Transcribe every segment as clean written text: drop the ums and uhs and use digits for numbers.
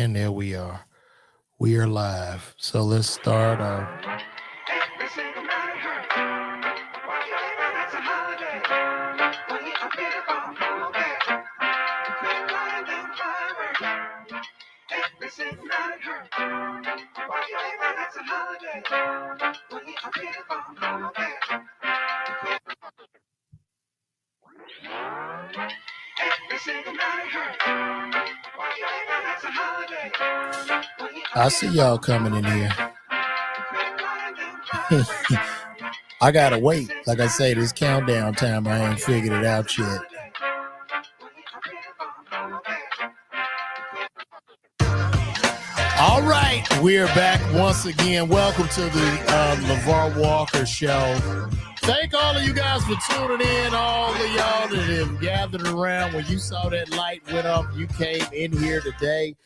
And there we are. We are live. So let's start off. I see y'all coming in here. I gotta wait. Like I say, this countdown time, I ain't figured it out yet. All right, we're back once again. Welcome to the LeVar Walker Show. Thank all of you guys for tuning in. All of y'all that have gathered around when you saw that light went up, you came in here today.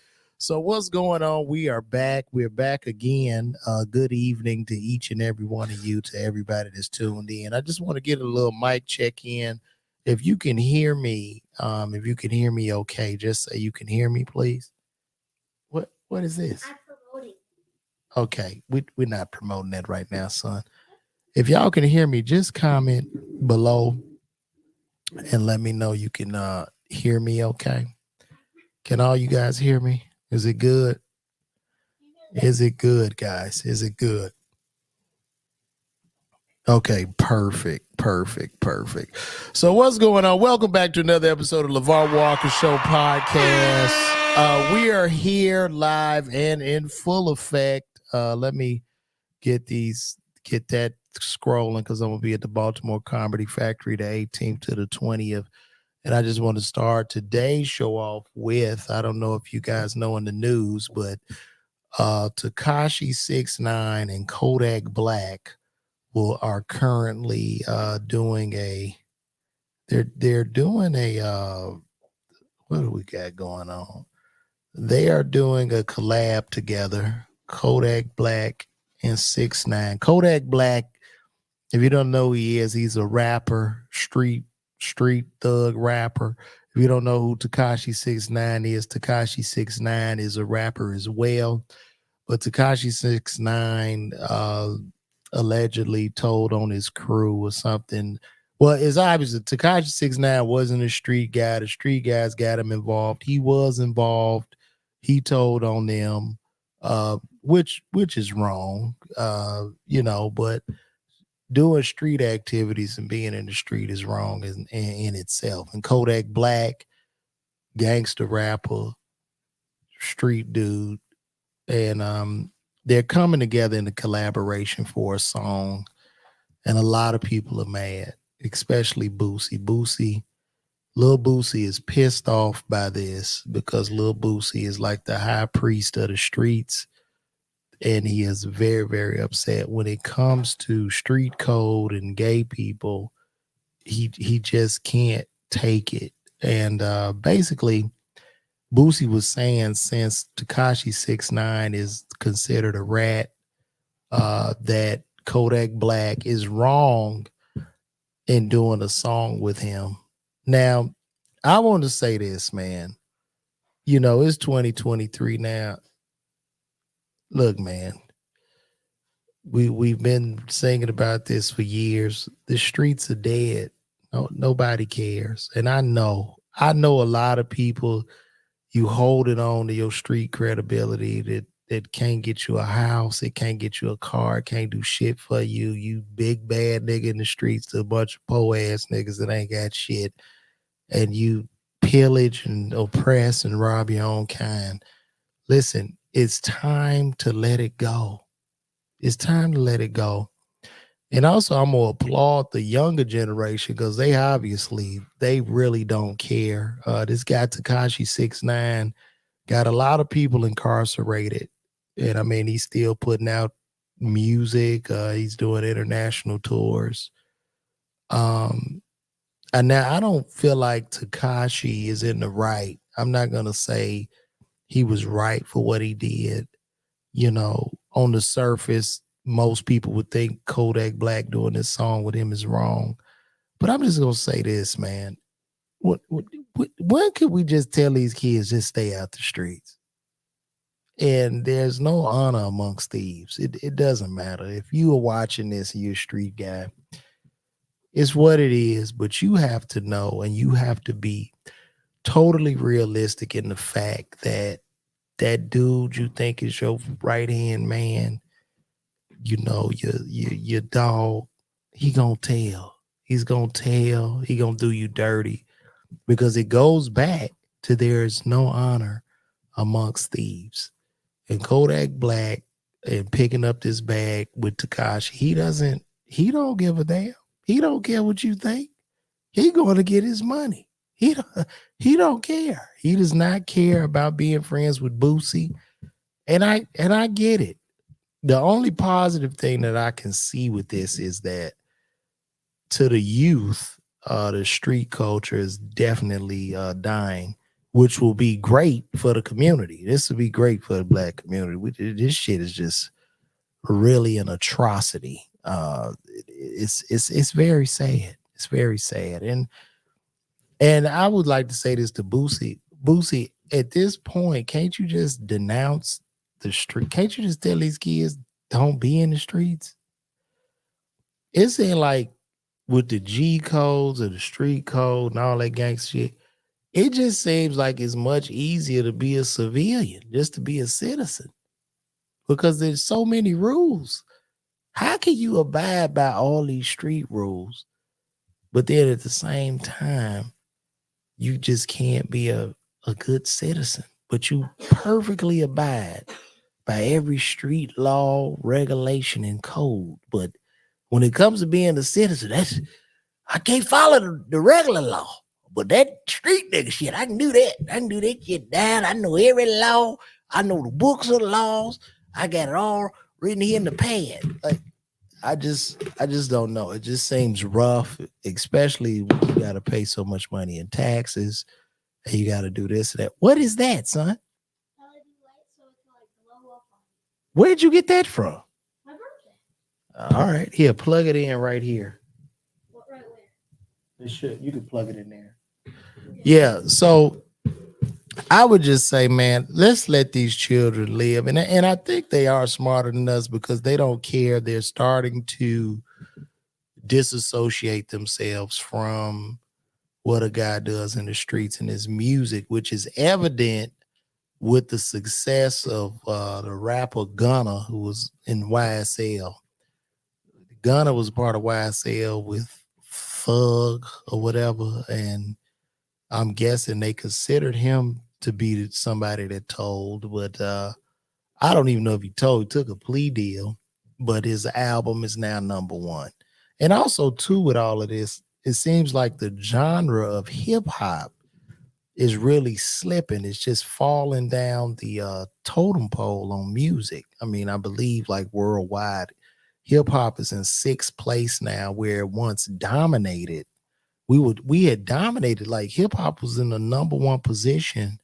So what's going on? We are back. We're back again. Good evening to each and every one of you, to everybody that's tuned in. I just want to get a little mic check in. If you can hear me, okay, just say you can hear me, please. What is this? I'm promoting. Okay, we're not promoting that right now, son. If y'all can hear me, just comment below and let me know you can hear me okay. Can all you guys hear me? Is it good? Is it good, guys? Is it good? Okay, perfect. So what's going on? Welcome back to another episode of LeVar Walker Show podcast. We are here live and in full effect. Let me get that scrolling because I'm gonna be at the Baltimore Comedy Factory the 18th to the 20th. And I just want to start today's show off with, I don't know if you guys know in the news, but Tekashi 6ix9ine and Kodak Black are currently doing a they're doing a what do we got going on? They are doing a collab together, Kodak Black and 6ix9ine. Kodak Black, if you don't know who he is, he's a rapper, street thug rapper. If you don't know who Tekashi 6ix9ine is, Tekashi 6ix9ine is a rapper as well. But Tekashi 6ix9ine allegedly told on his crew or something. Well, it's obvious that Tekashi 6ix9ine wasn't a street guy. The street guys got him involved. He was involved. He told on them, which is wrong, but doing street activities and being in the street is wrong in itself. And Kodak Black, gangster rapper, street dude, and they're coming together in a collaboration for a song, and a lot of people are mad, especially Boosie. Lil Boosie is pissed off by this because Lil Boosie is like the high priest of the streets, and he is very, very upset when it comes to street code and gay people. He just can't take it. And basically, Boosie was saying, since Tekashi 6ix9ine is considered a rat, that Kodak Black is wrong in doing a song with him. Now, I want to say this, man. It's 2023 now. Look, man, we've been singing about this for years. The streets are dead. Nobody cares. And I know a lot of people, you holding on to your street credibility that can't get you a house, it can't get you a car, it can't do shit for you. You big bad nigga in the streets to a bunch of po ass niggas that ain't got shit, and you pillage and oppress and rob your own kind. Listen, it's time to let it go. It's time to let it go. And also, I'm going to applaud the younger generation because they really don't care. This guy, Tekashi 6ix9ine, got a lot of people incarcerated. And I mean, he's still putting out music. He's doing international tours. And now I don't feel like Tekashi is in the right. I'm not going to say he was right for what he did. On the surface, most people would think Kodak Black doing this song with him is wrong. But I'm just going to say this, man. When could we just tell these kids just stay out the streets? And there's no honor amongst thieves. It doesn't matter. If you are watching this and you're a street guy, it's what it is, but you have to know and you have to be totally realistic in the fact that that dude you think is your right hand man, you know, your dog, he gonna tell. He's gonna tell. He gonna do you dirty because it goes back to there is no honor amongst thieves. And Kodak Black and picking up this bag with Takashi, he don't give a damn. He don't care what you think. He going to get his money. He don't care. He does not care about being friends with Boosie. And I get it. The only positive thing that I can see with this is that to the youth, the street culture is definitely dying, which will be great for the community. This will be great for the black community. This shit is just really an atrocity. It's very sad. It's very sad. And I would like to say this to Boosie. Boosie, at this point, can't you just denounce the street? Can't you just tell these kids don't be in the streets? It's in like with the G codes or the street code and all that gangster shit. It just seems like it's much easier to be a civilian, just to be a citizen, because there's so many rules. How can you abide by all these street rules, but then at the same time, you just can't be a good citizen, but you perfectly abide by every street law, regulation, and code. But when it comes to being a citizen, I can't follow the regular law. But that street nigga shit, I can do that. I can do that shit down. I know every law. I know the books of the laws. I got it all written here in the pad. Like, I just don't know. It just seems rough, especially when you got to pay so much money in taxes and you got to do this and that. What is that, son? Where'd you get that from? My birthday. All right, here, plug it in right here. What, right where? It should. You can plug it in there. Yeah. So I would just say, man, let's let these children live. And I think they are smarter than us because they don't care. They're starting to disassociate themselves from what a guy does in the streets and his music, which is evident with the success of the rapper Gunna, who was in YSL. Gunna was part of YSL with Thug or whatever, and I'm guessing they considered him to be somebody that told, but I don't even know if he told. He took a plea deal, but his album is now #1. And also, too, with all of this, it seems like the genre of hip hop is really slipping. It's just falling down the totem pole on music. I mean, I believe like worldwide, hip hop is in 6th place now, where it once dominated. We had dominated, like hip hop was in the #1 position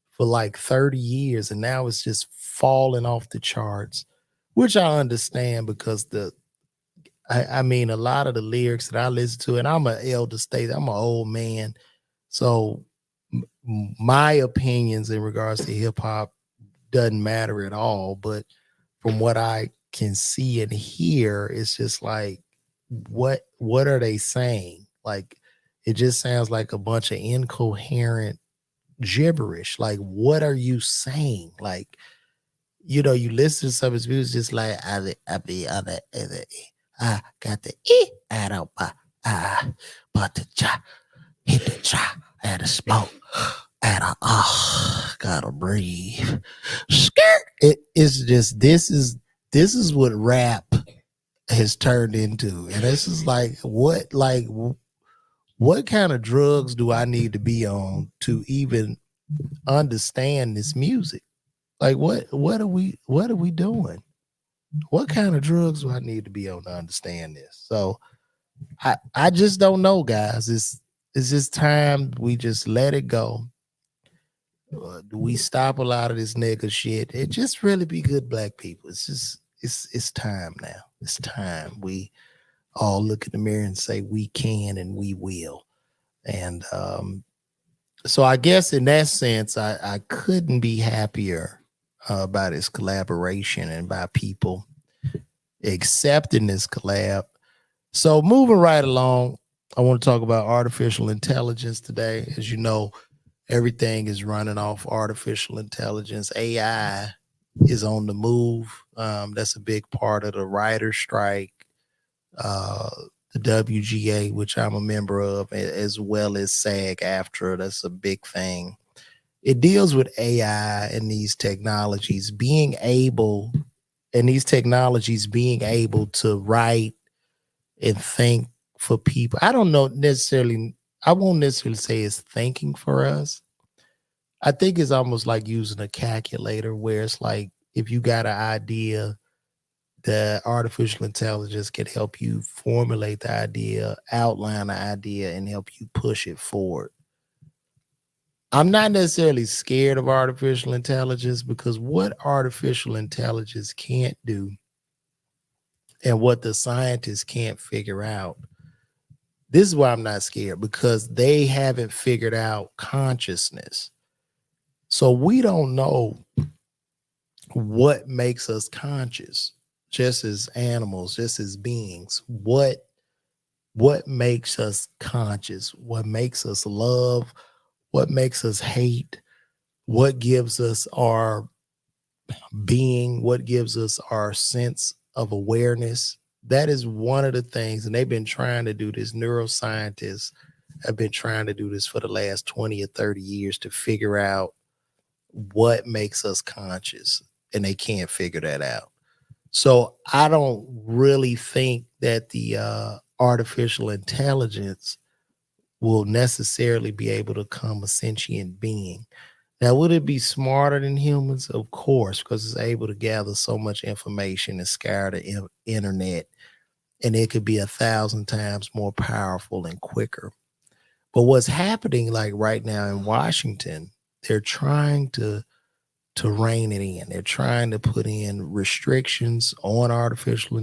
for like 30 years, and now it's just falling off the charts, which I understand because I mean, a lot of the lyrics that I listen to, and I'm an elder state, I'm an old man, so my opinions in regards to hip hop doesn't matter at all. But from what I can see and hear, it's just like, what are they saying? Like, it just sounds like a bunch of incoherent gibberish. Like, what are you saying? Like, you know, you listen to some of his music, just like I got the out of my but the cha hit the cha and a smoke and gotta breathe. Skirt. It's just this is what rap has turned into, and this is like what kind of drugs do I need to be on to even understand this music? Like what are we doing? What kind of drugs do I need to be on to understand this? So I just don't know, guys. It's just time we just let it go. We stop a lot of this nigga shit. It just really be good black people. It's just it's time now. It's time we all look in the mirror and say we can and we will. And so I guess in that sense, I couldn't be happier by this collaboration and by people accepting this collab. So moving right along, I want to talk about artificial intelligence today. As you know, everything is running off artificial intelligence. AI is on the move. That's a big part of the writer strike, uh, the WGA, which I'm a member of, as well as SAG-AFTRA. That's a big thing. It deals with AI and these technologies being able to write and think for people. I don't know necessarily, I won't necessarily say it's thinking for us. I think it's almost like using a calculator where it's like if you got an idea, the artificial intelligence can help you formulate the idea, outline the idea, and help you push it forward. I'm not necessarily scared of artificial intelligence because what artificial intelligence can't do and what the scientists can't figure out, this is why I'm not scared, because they haven't figured out consciousness. So we don't know what makes us conscious, just as animals, just as beings. What makes us conscious? What makes us love? What makes us hate? What gives us our being? What gives us our sense of awareness? That is one of the things, and they've been trying to do this. Neuroscientists have been trying to do this for the last 20 or 30 years to figure out what makes us conscious, and they can't figure that out. So I don't really think that the artificial intelligence will necessarily be able to become a sentient being. Now, would it be smarter than humans? Of course, because it's able to gather so much information and scour the internet, and it could be 1,000 times more powerful and quicker. But what's happening, like right now in Washington, they're trying to rein it in. They're trying to put in restrictions on artificial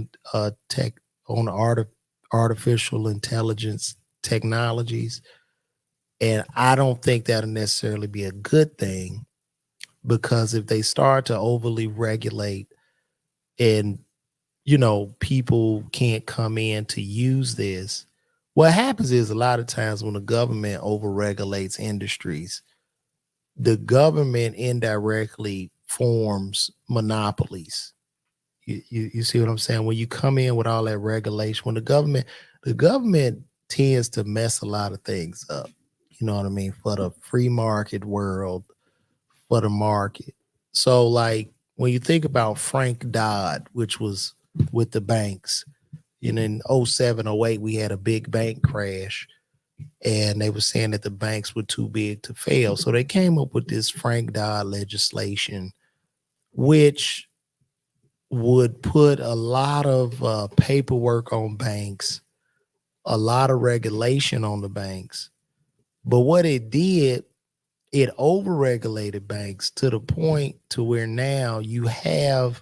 intelligence technologies. And I don't think that'll necessarily be a good thing, because if they start to overly regulate and people can't come in to use this, what happens is a lot of times when the government overregulates industries, the government indirectly forms monopolies. You see what I'm saying? When you come in with all that regulation, when the government tends to mess a lot of things up. You know what I mean? For the free market world, for the market. So like when you think about Frank Dodd, which was with the banks, in 07, 08, we had a big bank crash, and they were saying that the banks were too big to fail. So they came up with this Frank Dodd legislation, which would put a lot of paperwork on banks, a lot of regulation on the banks. But what it did, it overregulated banks to the point to where now you have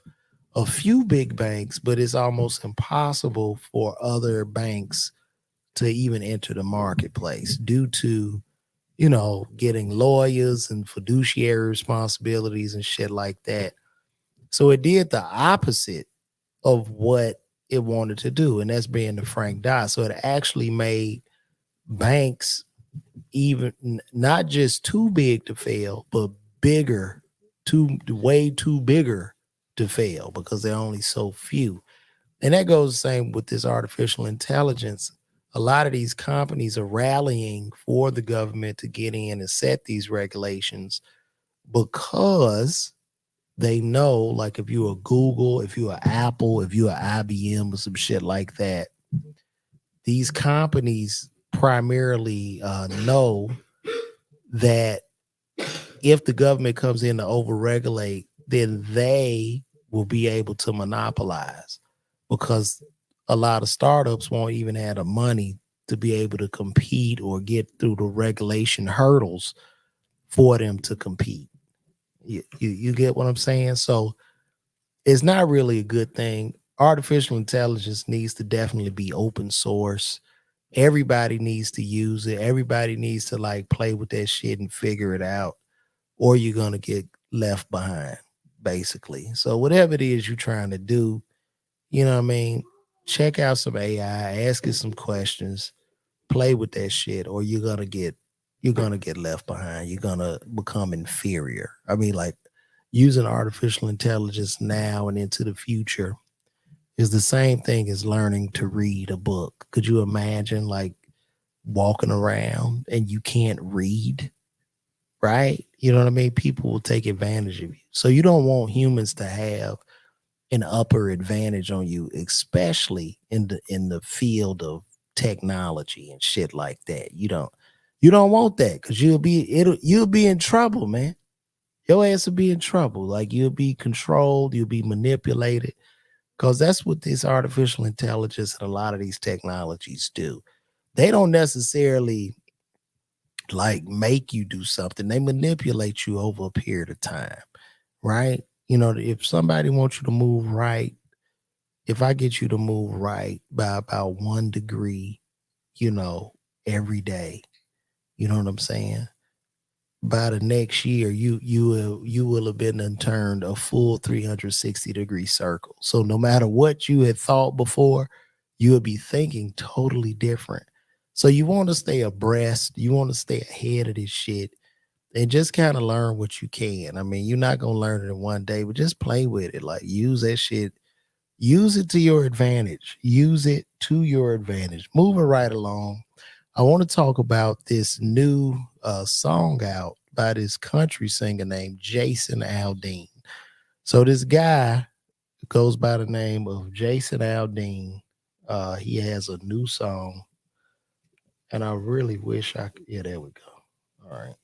a few big banks, but it's almost impossible for other banks to even enter the marketplace due to getting lawyers and fiduciary responsibilities and shit like that. So it did the opposite of what it wanted to do, and that's being the Frank Dodd. So it actually made banks even not just too big to fail, but bigger, way too bigger to fail, because there are only so few. And that goes the same with this artificial intelligence. A lot of these companies are rallying for the government to get in and set these regulations, because they know, like if you're a Google, if you're Apple, if you're IBM or some shit like that, these companies primarily know that if the government comes in to overregulate, then they will be able to monopolize, because a lot of startups won't even have the money to be able to compete or get through the regulation hurdles for them to compete. You get what I'm saying? So it's not really a good thing. Artificial intelligence needs to definitely be open source. Everybody needs to use it. Everybody needs to like play with that shit and figure it out, or you're gonna get left behind. basically. So whatever it is you're trying to do, you know what I mean? Check out some AI, ask it some questions, play with that shit, or you're gonna get left behind. You're gonna become inferior. I mean, like using artificial intelligence now and into the future is the same thing as learning to read a book. Could you imagine like walking around and you can't read? Right? You know what I mean? People will take advantage of you. So you don't want humans to have an upper advantage on you, especially in the field of technology and shit like that. You don't want that because you'll be in trouble, man. Your ass will be in trouble. Like you'll be controlled, you'll be manipulated. Because that's what this artificial intelligence and a lot of these technologies do. They don't necessarily like make you do something. They manipulate you over a period of time, right? If somebody wants you to move right, if I get you to move right by about 1 degree, you know, every day, you know what I'm saying? By the next year, you will have been and turned a full 360-degree circle. So no matter what you had thought before, you would be thinking totally different. So you want to stay abreast, you want to stay ahead of this shit and just kind of learn what you can. I mean, you're not gonna learn it in one day, but just play with it. Like use that shit, use it to your advantage. Use it to your advantage. Moving right along. I want to talk about this new song out by this country singer named Jason Aldean. So this guy goes by the name of Jason Aldean. He has a new song, and I really wish I could. Yeah, there we go. All right,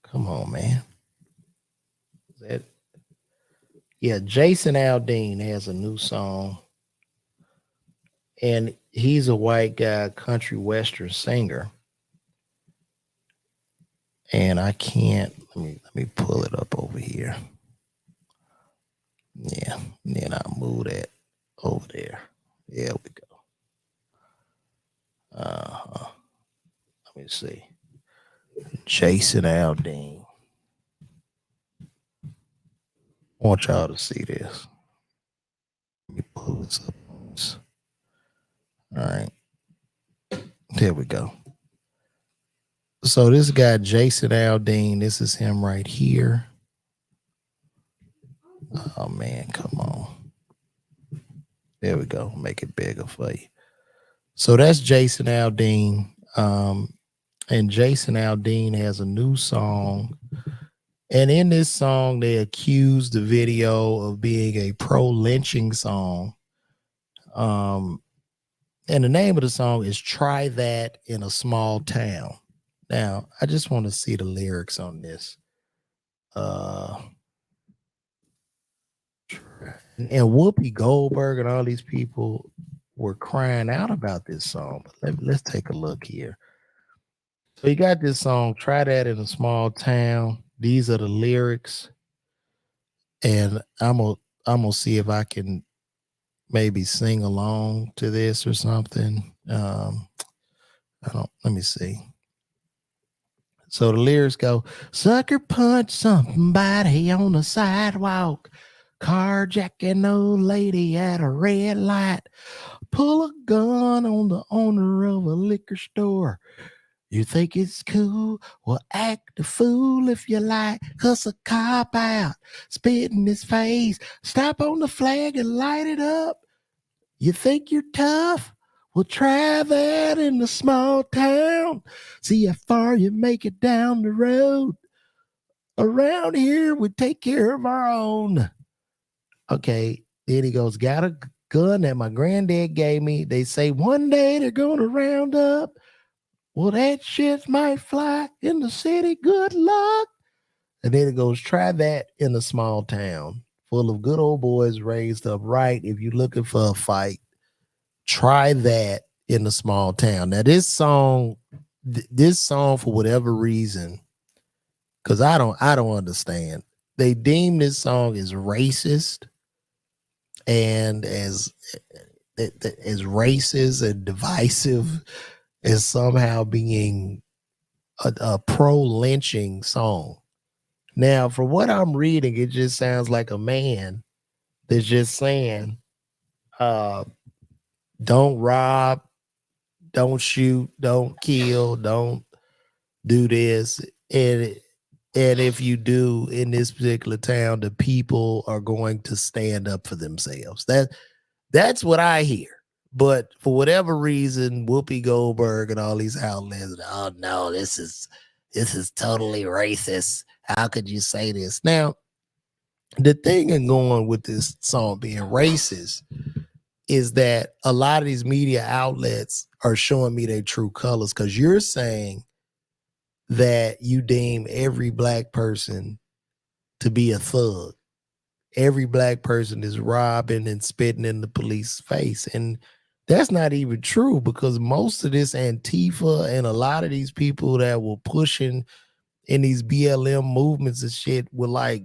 come on, man. Is that yeah? Jason Aldean has a new song, and he's a white guy, country western singer. And I can't. Let me pull it up over here. Yeah, and then I'll move that over there. There we go. Let me see. Jason Aldean. I want y'all to see this. Let me pull this up. All right. There we go. So this guy, Jason Aldean, this is him right here. Oh man, come on. There we go. Make it bigger for you. So that's Jason Aldean. And Jason Aldean has a new song. And in this song, they accused the video of being a pro-lynching song. And the name of the song is Try That in a Small Town. Now, I just want to see the lyrics on this. And Whoopi Goldberg and all these people were crying out about this song. But let's take a look here. So you got this song, Try That in a Small Town. These are the lyrics. And I'm gonna see if I can maybe sing along to this or something. Let me see. So the lyrics go, sucker punch somebody on the sidewalk, carjacking old lady at a red light, pull a gun on the owner of a liquor store. You think it's cool? Well, act a fool if you like. Cuss a cop out, spit in his face, stop on the flag and light it up. You think you're tough? Well, try that in a small town. See how far you make it down the road. Around here, we take care of our own. Okay, then he goes, got a gun that my granddad gave me. They say one day they're going to round up. Well, that shit might fly in the city. Good luck. And then it goes, try that in a small town full of good old boys raised up right. If you're looking for a fight, try that in a small town. Now, this song, for whatever reason, because I don't understand. They deem this song as racist and as racist and divisive as somehow being a pro lynching song. Now, from what I'm reading, it just sounds like a man that's just saying, uh, don't rob, don't shoot, don't kill, don't do this. And and if you do in this particular town, the people are going to stand up for themselves. That's what I hear. But for whatever reason, Whoopi Goldberg and all these outlets, oh no, this is totally racist. How could you say this? Now, the thing in going with this song being racist is that a lot of these media outlets are showing me their true colors, because you're saying that you deem every black person to be a thug. Every black person is robbing and spitting in the police's face. And that's not even true, because most of this Antifa and a lot of these people that were pushing in these BLM movements and shit were like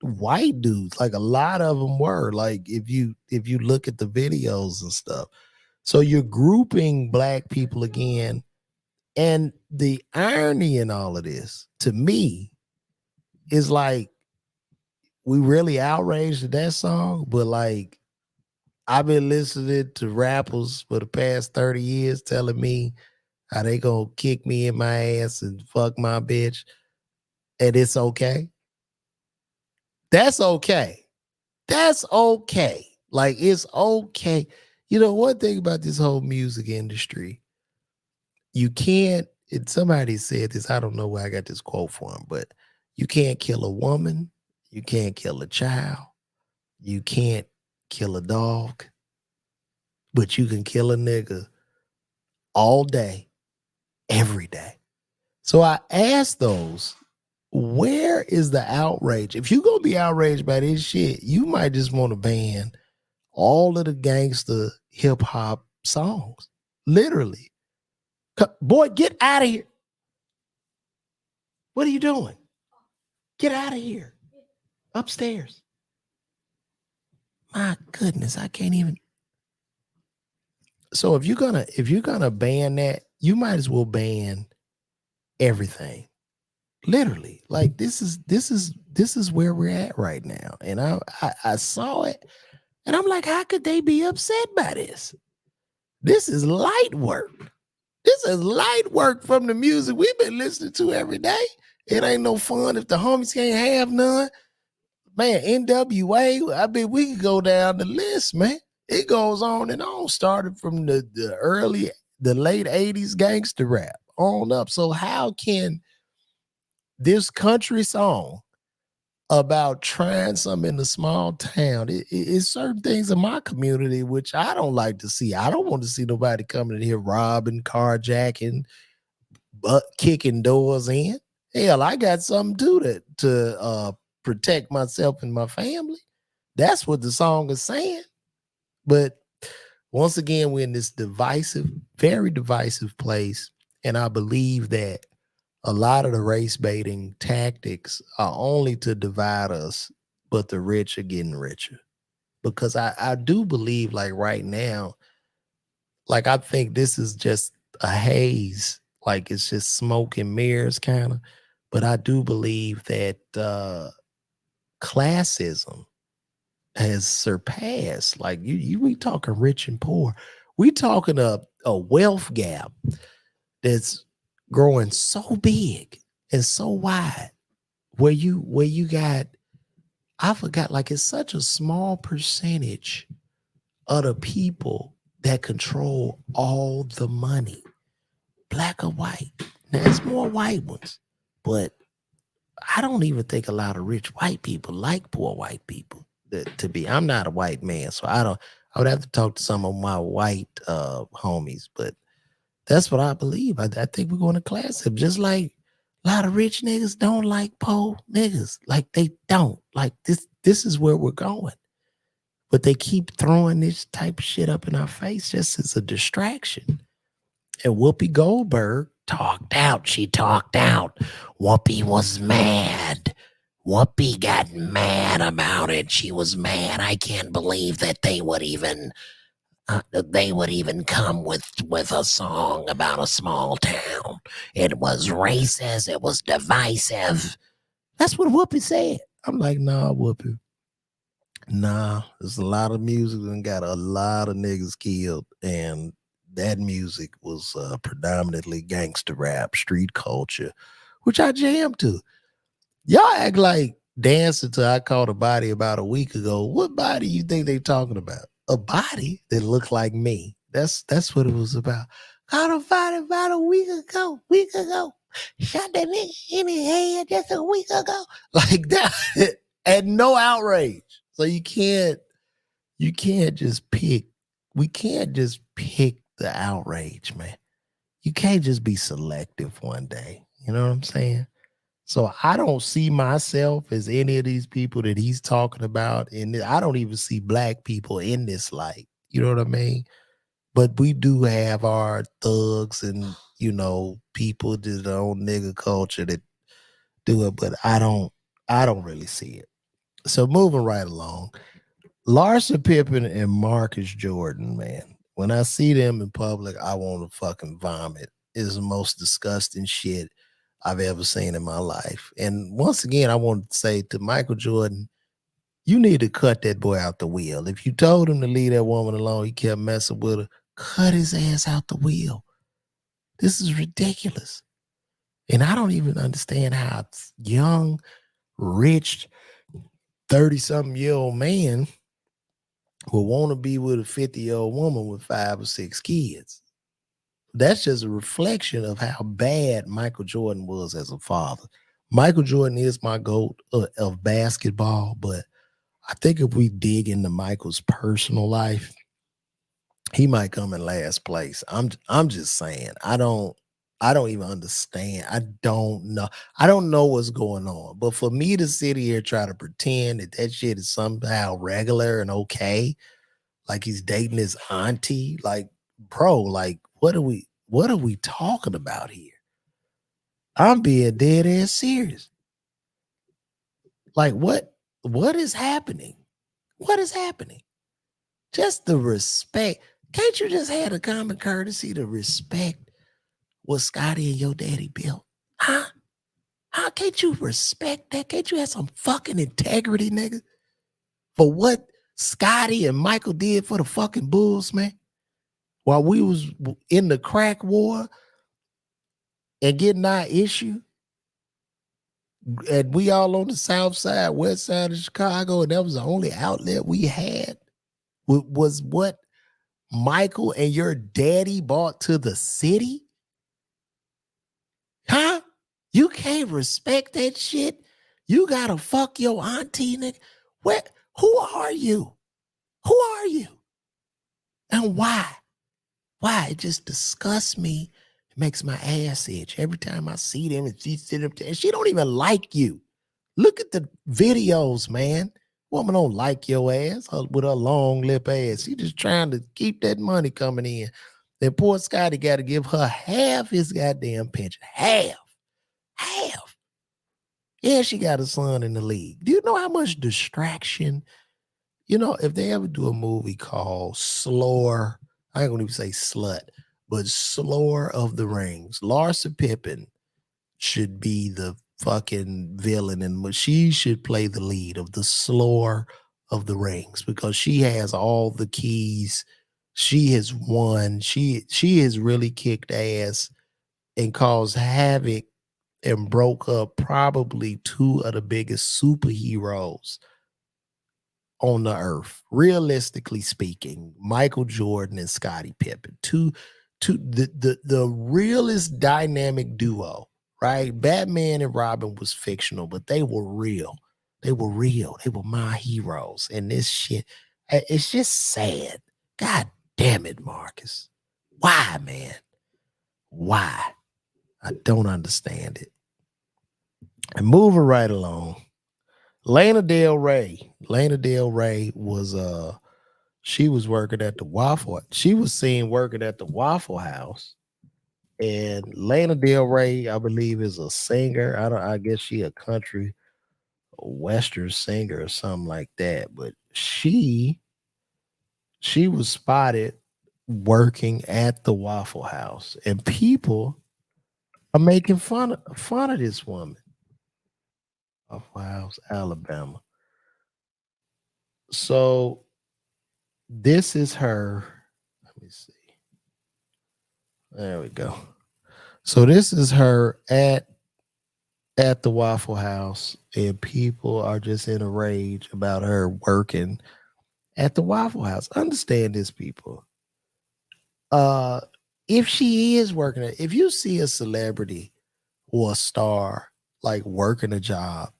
white dudes. Like a lot of them were. Like if you look at the videos and stuff. So you're grouping black people again. And the irony in all of this, to me, is like, we really outraged at that song, but like, I've been listening to rappers for the past 30 years telling me how they gonna kick me in my ass and fuck my bitch, and it's okay. That's okay. That's okay. Like, it's okay. You know, one thing about this whole music industry, you can't, and somebody said this, I don't know where I got this quote from, but you can't kill a woman, you can't kill a child, you can't kill a dog, but you can kill a nigga all day, every day. So I asked those, where is the outrage? If you're gonna be outraged by this shit, you might just want to ban all of the gangster hip hop songs. Literally. Boy, get out of here. What are you doing? Get out of here. Upstairs. My goodness, I can't even. So if you're gonna ban that, you might as well ban everything. Literally. Like this is where we're at right now. And I saw it and I'm like, how could they be upset by this? This is light work. This is light work from the music we've been listening to every day. It ain't no fun if the homies can't have none. Man, NWA, I mean, we could go down the list, man. It goes on and on, started from the late 80s gangster rap on up. So how can this country song about trying something in a small town, it's certain things in my community which I don't like to see. I don't want to see nobody coming in here robbing, carjacking, kicking doors in. Hell, I got something to protect myself and my family. That's what the song is saying. But once again, we're in this divisive, very divisive place. And I believe that a lot of the race baiting tactics are only to divide us, but the rich are getting richer. Because I do believe, like right now, like I think this is just a haze, like it's just smoke and mirrors kind of. But I do believe that classism has surpassed, like we talking rich and poor. We talking a wealth gap that's growing so big and so wide, where you got, I forgot, like it's such a small percentage of the people that control all the money, black or white. Now it's more white ones, but I don't even think a lot of rich white people like poor white people. I'm not a white man, so I would have to talk to some of my white homies, but that's what I believe. I think we're going to class him. Just like a lot of rich niggas don't like poor niggas. Like they don't. Like this is where we're going. But they keep throwing this type of shit up in our face just as a distraction. And Whoopi Goldberg talked out. She talked out. Whoopi was mad. Whoopi got mad about it. She was mad. I can't believe that they would even come with a song about a small town. It was racist. It was divisive. That's what Whoopi said. I'm like, nah, Whoopi. Nah, there's a lot of music and got a lot of niggas killed. And that music was predominantly gangster rap, street culture, which I jammed to. Y'all act like dancing to I Caught a Body about a week ago. What body you think they talking about? A body that looked like me. That's what it was about. Caught a body about a week ago. Shot that nigga in the head just a week ago. Like that. And no outrage. So you can't just pick. We can't just pick the outrage, man. You can't just be selective one day. You know what I'm saying? So I don't see myself as any of these people that he's talking about. And I don't even see black people in this light. You know what I mean? But we do have our thugs and, people that own nigga culture that do it, but I don't really see it. So moving right along, Larsa Pippen and Marcus Jordan, man. When I see them in public, I want to fucking vomit. It's the most disgusting shit I've ever seen in my life. And once again, I want to say to Michael Jordan, you need to cut that boy out the wheel. If you told him to leave that woman alone, he kept messing with her, cut his ass out the wheel. This is ridiculous. And I don't even understand how young, rich, 30-something-year-old man will want to be with a 50-year-old woman with 5 or 6 kids. That's just a reflection of how bad Michael Jordan was as a father. Michael Jordan is my GOAT of basketball, but I think if we dig into Michael's personal life, he might come in last place. I'm just saying. I don't even understand. I don't know. I don't know what's going on. But for me to sit here try to pretend that shit is somehow regular and okay, like he's dating his auntie, like, bro, like what are we talking about here? I'm being dead ass serious. Like what is happening? What is happening? Just the respect. Can't you just have the common courtesy to respect what Scotty and your daddy built? Huh? How can't you respect that? Can't you have some fucking integrity, nigga? For what Scotty and Michael did for the fucking Bulls, man? While we was in the crack war and getting our issue, and we all on the south side, west side of Chicago, and that was the only outlet we had, was what Michael and your daddy brought to the city? Huh? You can't respect that shit? You gotta fuck your auntie, nigga. Who are you? Who are you? And why? Why? It just disgusts me. It makes my ass itch every time I see them and she sit up there. And she don't even like you. Look at the videos, man. Woman don't like your ass with her long lip ass. She just trying to keep that money coming in. Then poor Scotty got to give her half his goddamn pension. Half. Yeah, she got a son in the league. Do you know how much distraction? If they ever do a movie called Slower, I ain't gonna even say slut, but Slower of the Rings, Larsa Pippen should be the fucking villain, and she should play the lead of the Slower of the Rings because she has all the keys. She has won. She has really kicked ass and caused havoc and broke up probably 2 of the biggest superheroes on the earth, realistically speaking. Michael Jordan and Scottie Pippen, the realest dynamic duo, right? Batman and Robin was fictional, but they were real. They were real. They were my heroes. And this shit, it's just sad. God damn it, Marcus. Why, man? Why? I don't understand it. And moving right along, Lana Del Rey. Lana Del Rey was she was working at the Waffle. She was seen working at the Waffle House. And Lana Del Rey, I believe, is a singer. I guess she a country western singer or something like that. But she was spotted working at the Waffle House, and people are making fun of this woman. Waffle House, Alabama. So this is her. Let me see. There we go. So this is her at the Waffle House, and people are just in a rage about her working at the Waffle House. Understand this, people. Uh, if she is working, if you see a celebrity or a star like working a job,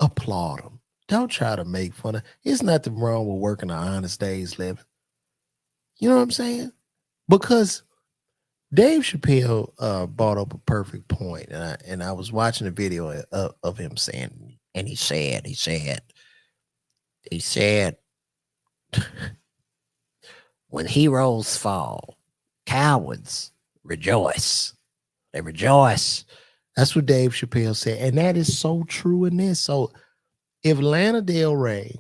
applaud them. Don't try to make fun of. It's nothing wrong with working an honest day's living. You know what I'm saying? Because Dave Chappelle brought up a perfect point, and I was watching a video of him saying, and he said, when heroes fall, cowards rejoice. They rejoice. That's what Dave Chappelle said, and that is so true in this. So if Lana Del Rey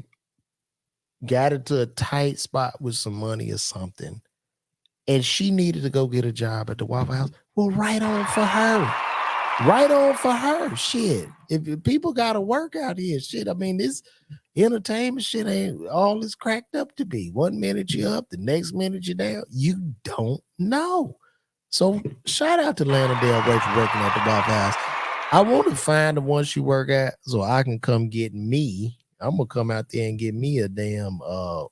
got into a tight spot with some money or something, and she needed to go get a job at the Waffle House, well, right on for her. Right on for her. Shit. If people gotta work out here, shit. I mean, this entertainment shit ain't all it's cracked up to be. 1 minute you're up, the next minute you're down. You don't know. So shout out to Lana Del Rey for working at the Waffle House. I want to find the one she work at so I can come get me. I'm gonna come out there and get me a damn a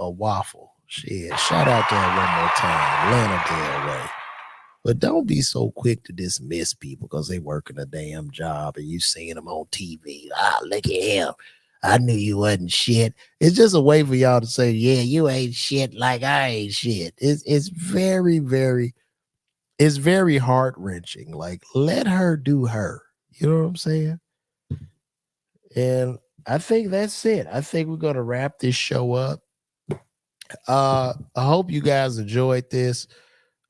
waffle. Shit. Shout out to her one more time, Lana Del Rey. But don't be so quick to dismiss people because they working a damn job and you seeing them on TV. Ah, look at him. I knew you wasn't shit. It's just a way for y'all to say, yeah, you ain't shit like I ain't shit. It's very, very, it's very heart-wrenching. Like, let her do her. You know what I'm saying? And I think that's it. I think we're gonna wrap this show up. I hope you guys enjoyed this.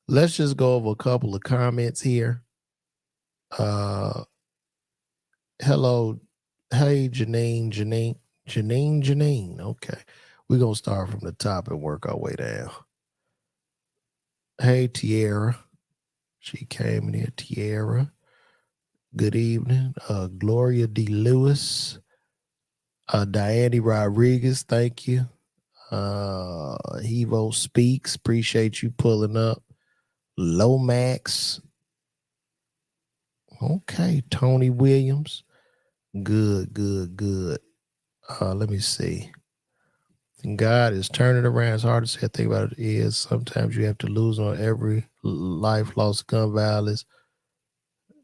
Let's just go over a couple of comments here. Hello, hey Janine. Okay, we're gonna start from the top and work our way down. Hey Tierra, she came in here. Tierra, good evening. Gloria D. Lewis, Diane Rodriguez, thank you. Hevo Speaks, appreciate you pulling up. Lomax, okay. Tony Williams, good. Let me see. God is turning around. It's hard to say. I think about it is sometimes you have to lose on every life lost gun violence.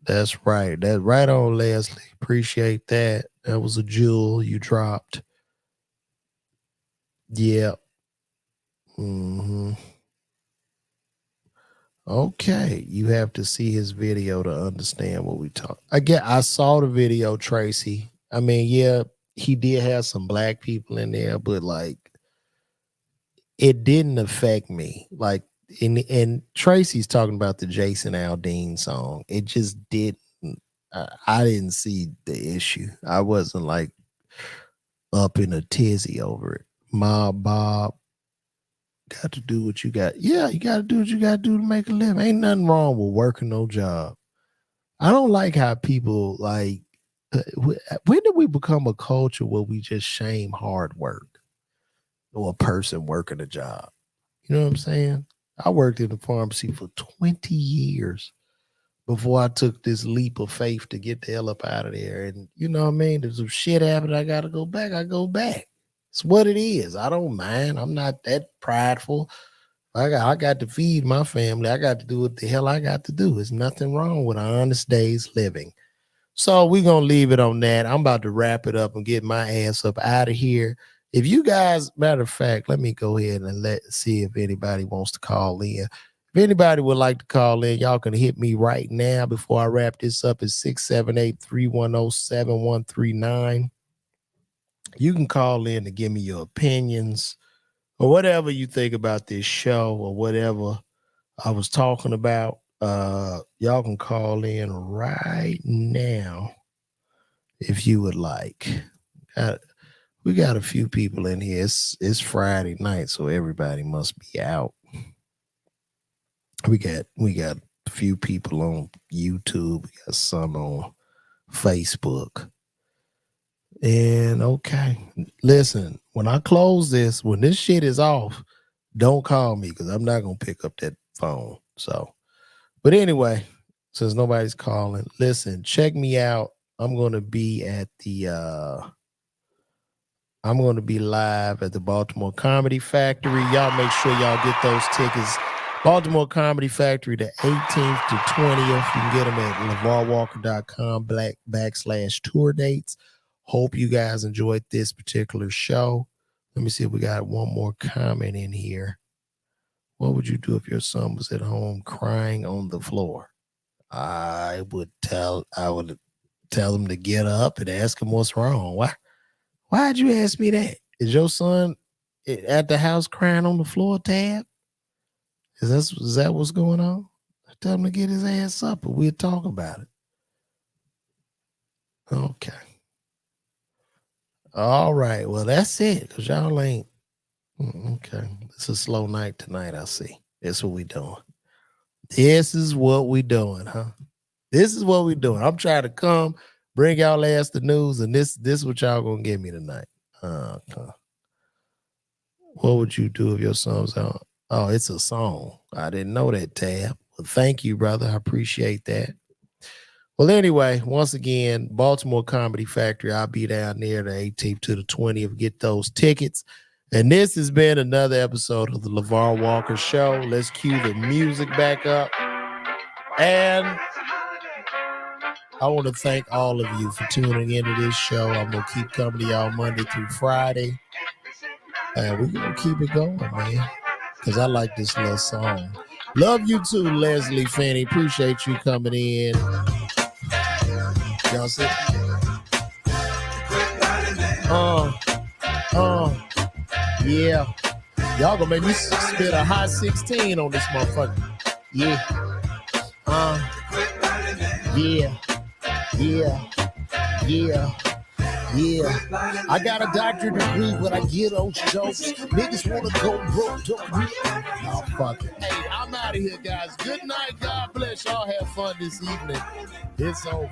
That's right. That's right on, Leslie. Appreciate that. That was a jewel you dropped. Yeah. Mm-hmm. Okay. You have to see his video to understand what we talk. I saw the video, Tracy. I mean, yeah, he did have some black people in there, but like it didn't affect me. Like, and Tracy's talking about the Jason Aldean song. It just didn't. I didn't see the issue. I wasn't like up in a tizzy over it. Mob Bob, got to do what you got. Yeah, you got to do what you got to do to make a living. Ain't nothing wrong with working no job. I don't like how people like. When did we become a culture where we just shame hard work or a person working a job? You know what I'm saying? I worked in the pharmacy for 20 years before I took this leap of faith to get the hell up out of there. And you know what I mean? There's some shit happened. I got to go back. I go back. It's what it is. I don't mind. I'm not that prideful. I got to feed my family. I got to do what the hell I got to do. There's nothing wrong with an honest day's living. So we're going to leave it on that. I'm about to wrap it up and get my ass up out of here. If you guys, matter of fact, let me go ahead and see if anybody wants to call in. If anybody would like to call in, y'all can hit me right now before I wrap this up at 678-310-7139. You can call in to give me your opinions or whatever you think about this show or whatever I was talking about. Y'all can call in right now if you would like. We got a few people in here. It's Friday night, so everybody must be out. We got a few people on YouTube. We got some on Facebook. And okay, listen, when I close this, when this shit is off, don't call me because I'm not going to pick up that phone. So, but anyway, since nobody's calling, listen, check me out. I'm going to be live at the Baltimore Comedy Factory. Y'all make sure y'all get those tickets. Baltimore Comedy Factory, the 18th to 20th. You can get them at LeVarWalker.com/tour dates. Hope you guys enjoyed this particular show. Let me see if we got one more comment in here. What would you do if your son was at home crying on the floor? I would tell him to get up and ask him what's wrong. Why'd you ask me that? Is your son at the house crying on the floor, Tab? Is that what's going on? Tell him to get his ass up and we'll talk about it. Okay. All right. Well, that's it. Because y'all ain't. Okay. It's a slow night tonight, I see. That's what we doing. This is what we doing, huh? This is what we doing. I'm trying to come, bring y'all ass the news, and this is what y'all gonna give me tonight. What would you do if your son's out? Oh, it's a song. I didn't know that, Tab. Well, thank you, brother. I appreciate that. Well, anyway, once again, Baltimore Comedy Factory. I'll be down there the 18th to the 20th. Get those tickets. And this has been another episode of the LeVar Walker Show. Let's cue the music back up. And I want to thank all of you for tuning into this show. I'm going to keep coming to y'all Monday through Friday. And we're going to keep it going, man, because I like this little song. Love you too, Leslie Fanny. Appreciate you coming in. Y'all see? Yeah. Y'all gonna make me spit a high 16 on this motherfucker. Yeah. Yeah. I got a doctorate degree, but I get on jokes. Niggas wanna go broke. Oh, fuck it. Hey, I'm out of here, guys. Good night. God bless. Y'all have fun this evening. It's over.